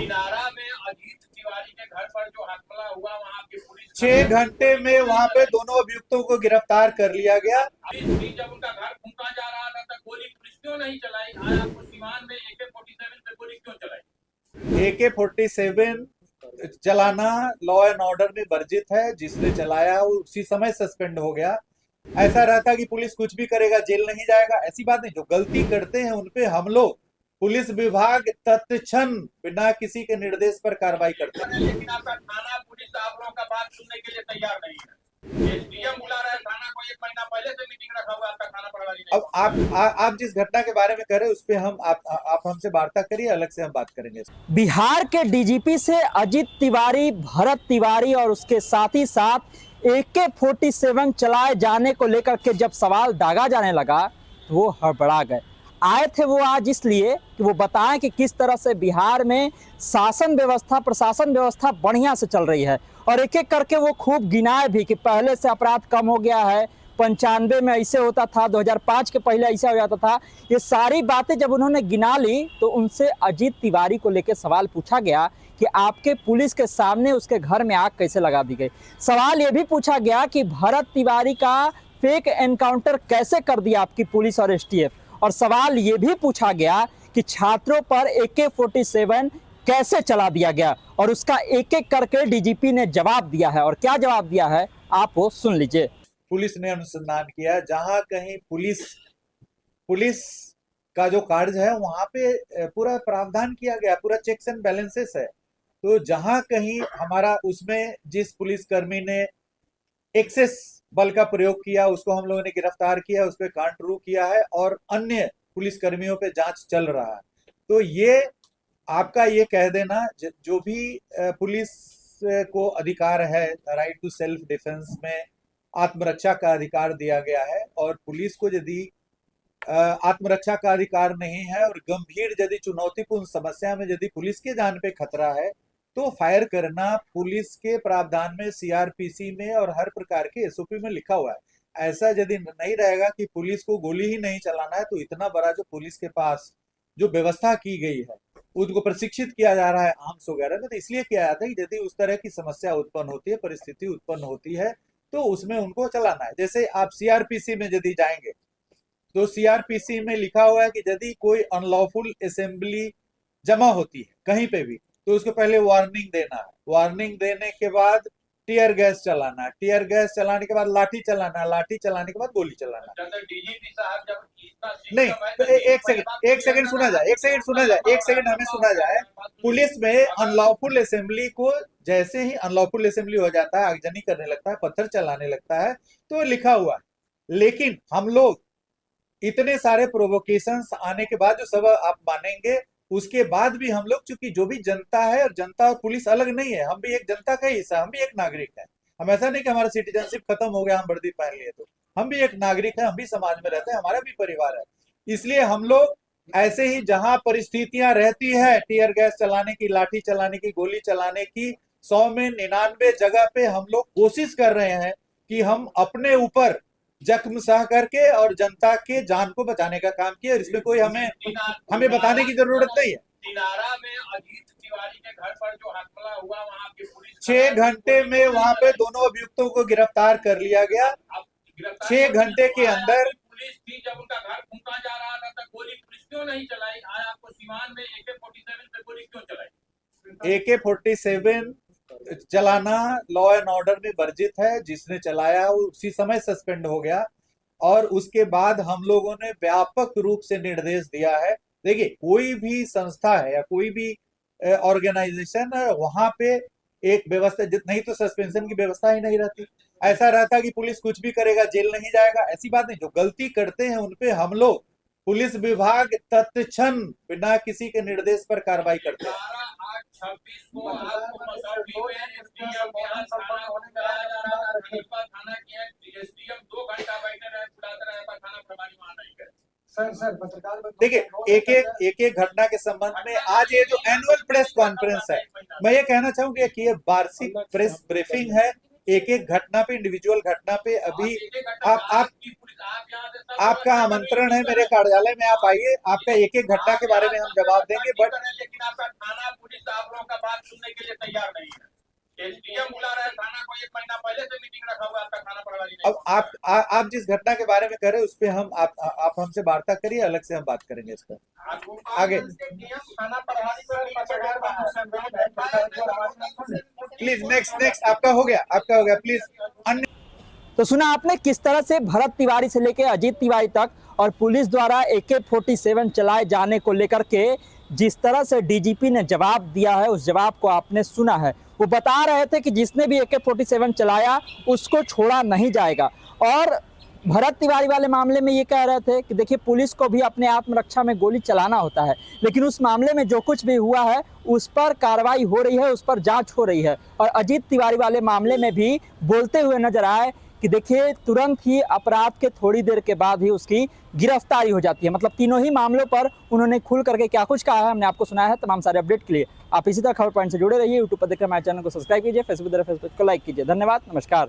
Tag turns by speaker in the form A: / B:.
A: दिनारा में अजीत तिवारी के घर पर जो हमला हुआ, वहाँ की पुलिस
B: 6 घंटे में वहां पे दोनों अभियुक्तों को गिरफ्तार कर लिया गया।
A: जब उनका घर फूंका जा रहा था तो गोली पुलिस क्यों नहीं चलाई? आज आपको सीवान में AK-47 पे गोली क्यों चलाई?
B: AK-47 चलाना लॉ एंड ऑर्डर में वर्जित है। जिसने चलाया वो उसी समय सस्पेंड हो गया। ऐसा रहता कि पुलिस कुछ भी करेगा, जेल नहीं जाएगा, ऐसी बात नहीं। जो गलती करते हैं उनपे हम लोग पुलिस विभाग तत्क्षण बिना किसी के निर्देश पर कार्रवाई करते हैं।
A: लेकिन आपका थाना पुलिस आप लोगों का बात सुनने के लिए तैयार नहीं है। एसडीएम बुला रहा है थाना को, 1 महीना पहले से मीटिंग रखा हुआ आपका थाना प्रभारी ने।
B: अब आप जिस घटना के बारे में कह रहे हैं उस पे आप हमसे वार्ता करिए, अलग से हम बात करेंगे।
C: बिहार के डीजीपी से अजीत तिवारी, भरत तिवारी और उसके साथ ही साथ AK-47 चलाए जाने को लेकर के जब सवाल दागा जाने लगा तो वो हड़बड़ा गए। आए थे वो आज इसलिए कि वो बताएं कि किस तरह से बिहार में शासन व्यवस्था, प्रशासन व्यवस्था बढ़िया से चल रही है, और एक एक करके वो खूब गिनाए भी कि पहले से अपराध कम हो गया है, 95 में ऐसे होता था, 2005 के पहले ऐसा हो जाता था। ये सारी बातें जब उन्होंने गिना ली तो उनसे अजीत तिवारी को लेकर सवाल पूछा गया कि आपके पुलिस के सामने उसके घर में आग कैसे लगा दी गई। सवाल ये भी पूछा गया कि भरत तिवारी का फेक एनकाउंटर कैसे कर दिया आपकी पुलिस और STF, और सवाल ये भी पूछा गया कि छात्रों पर AK-47 कैसे चला दिया गया, और उसका एक एक करके डीजीपी ने जवाब दिया है। और क्या जवाब दिया है आप वो सुन लीजिए।
B: पुलिस ने अनुसंधान किया, जहां कहीं पुलिस का जो कार्य है वहां पे पूरा प्रावधान किया गया, पूरा चेक्स एंड बैलेंसेस है। तो जहां कहीं हमारा उसमें जिस पुलिसकर्मी ने एक्सेस बल का प्रयोग किया उसको हम लोगों ने गिरफ्तार किया, उस पर कांटरू किया है, और अन्य पुलिसकर्मियों पे जांच चल रहा है। तो ये आपका ये कह देना, जो भी पुलिस को अधिकार है, राइट टू सेल्फ डिफेंस में आत्मरक्षा का अधिकार दिया गया है, और पुलिस को यदि आत्मरक्षा का अधिकार नहीं है और गंभीर यदि चुनौतीपूर्ण समस्या में यदि पुलिस के जान पे खतरा है तो फायर करना पुलिस के प्रावधान में, CRPC में और हर प्रकार के SOP में लिखा हुआ है। ऐसा यदि नहीं रहेगा कि पुलिस को गोली ही नहीं चलाना है, तो इतना बड़ा जो पुलिस के पास जो व्यवस्था की गई है, उनको प्रशिक्षित किया जा रहा है आर्म्स वगैरह में, तो इसलिए किया जाता है कि यदि उस तरह की समस्या उत्पन्न होती है, परिस्थिति उत्पन्न होती है, तो उसमें उनको चलाना है। जैसे आप CRPC में यदि जाएंगे तो CRPC में लिखा हुआ है कि यदि कोई अनलॉफुल असेंबली जमा होती है कहीं पे भी तो उसको पहले वार्निंग देना है, वार्निंग देने के बाद टीयर गैस चलाना है, टीयर गैस चलाने के बाद लाठी चलाना है, लाठी चलाने के बाद गोली चलाना है।
A: डीजीपी साहब जब
B: नहीं तो एक सेकंड सुना जाए, एक सेकंड हमें सुना जाए। पुलिस में अनलॉफुल असेंबली को जैसे ही अनलॉफुल असेंबली हो जाता है, आगजनी करने लगता है, पत्थर चलाने लगता है, तो लिखा हुआ है। लेकिन हम लोग इतने सारे प्रोवोकेशंस आने के बाद, जो सब आप मानेंगे, उसके बाद भी हम लोग, चूंकि जो भी जनता है, और जनता और पुलिस अलग नहीं है, हम भी एक जनता का हिस्सा, हम भी एक नागरिक है। हम ऐसा नहीं कि हमारा सिटीजनशिप खत्म हो गया, हम वर्दी पहन लिए, तो हम भी एक नागरिक है, हम भी समाज में रहते हैं, हमारा भी परिवार है। इसलिए हम लोग ऐसे ही जहां परिस्थितियां रहती है टीयर गैस चलाने की, लाठी चलाने की, गोली चलाने की, 100 में 99 जगह पे हम लोग कोशिश कर रहे हैं कि हम अपने ऊपर जख्म सह करके और जनता के जान को बचाने का काम किया। इसमें कोई हमें बताने की जरूरत नहीं है।
A: दिनारा में अजीत तिवारी के घर पर जो हमला हुआ, वहाँ की पुलिस
B: 6 घंटे में वहां पे दोनों अभियुक्तों को गिरफ्तार कर लिया गया। 6 घंटे के अंदर
A: पुलिस थी, जब उनका घर फूंका जा रहा था तो गोली पुलिस क्यों नहीं चलाई? आज आपको सीवान में AK-47 पे गोली क्यों चलाई?
B: AK-47 चलाना लॉ एंड ऑर्डर में वर्जित है। जिसने चलाया वो उसी समय सस्पेंड हो गया, और उसके बाद हम लोगों ने व्यापक रूप से निर्देश दिया है। देखिए, कोई भी संस्था है या कोई भी ऑर्गेनाइजेशन है, वहां पे एक व्यवस्था, नहीं तो सस्पेंशन की व्यवस्था ही नहीं रहती। ऐसा रहता कि पुलिस कुछ भी करेगा, जेल नहीं जाएगा, ऐसी बात नहीं। जो गलती करते हैं उनपे हम लोग पुलिस विभाग तत्क्षण बिना किसी के निर्देश पर कार्रवाई करते हैं।
A: 26 को आपको मसौढ़ी में एसडीएम के यहाँ थाना बुलाया जा रहा था, थाना की एसडीएम 2 घंटा बैठे रहे, बुलाते रहे, थाना प्रभारी वहां नहीं गए।
B: देखिए, एक घटना के संबंध में आज ये जो एनुअल प्रेस कॉन्फ्रेंस है, मैं ये कहना चाहूंगा कि ये वार्षिक प्रेस ब्रीफिंग है। एक घटना पे, इंडिविजुअल घटना पे अभी आपका आमंत्रण है मेरे कार्यालय में, आप आइए, आपका एक घटना के बारे में हम जवाब देंगे। बट
A: लेकिन आपका थाना पुलिस आप सुनने के लिए तैयार नहीं है। एसडीएम बुला रहा है थाना को, 1 महीना पहले से मीटिंग रखा हुआ है, आपका थाना प्रभारी नहीं।
B: अब आप जिस घटना के बारे में कह रहे हैं उस पे हम आप हमसे वार्ता करिए, अलग से हम बात करेंगे इस पर आगे।
A: थाना प्रभारी
B: प्लीज नेक्स्ट आपका हो गया प्लीज। अन्य
C: तो सुना आपने किस तरह से भरत तिवारी से लेकर अजीत तिवारी तक और पुलिस द्वारा AK-47 चलाए जाने को लेकर के जिस तरह से डीजीपी ने जवाब दिया है, उस जवाब को आपने सुना है। वो बता रहे थे कि जिसने भी AK-47 चलाया उसको छोड़ा नहीं जाएगा। और भरत तिवारी वाले मामले में ये कह रहे थे कि देखिए पुलिस को भी अपने आत्मरक्षा में गोली चलाना होता है, लेकिन उस मामले में जो कुछ भी हुआ है उस पर कार्रवाई हो रही है, उस पर जांच हो रही है। और अजीत तिवारी वाले मामले में भी बोलते हुए नजर आए कि देखिए तुरंत ही अपराध के थोड़ी देर के बाद ही उसकी गिरफ्तारी हो जाती है। मतलब तीनों ही मामलों पर उन्होंने खुल करके क्या कुछ कहा है हमने आपको सुनाया है। तमाम सारे अपडेट के लिए आप इसी तरह खबर पॉइंट से जुड़े रहिए। यूट्यूब पर देखकर हमारे चैनल को सब्सक्राइब कीजिए, फेसबुक को लाइक कीजिए। धन्यवाद, नमस्कार।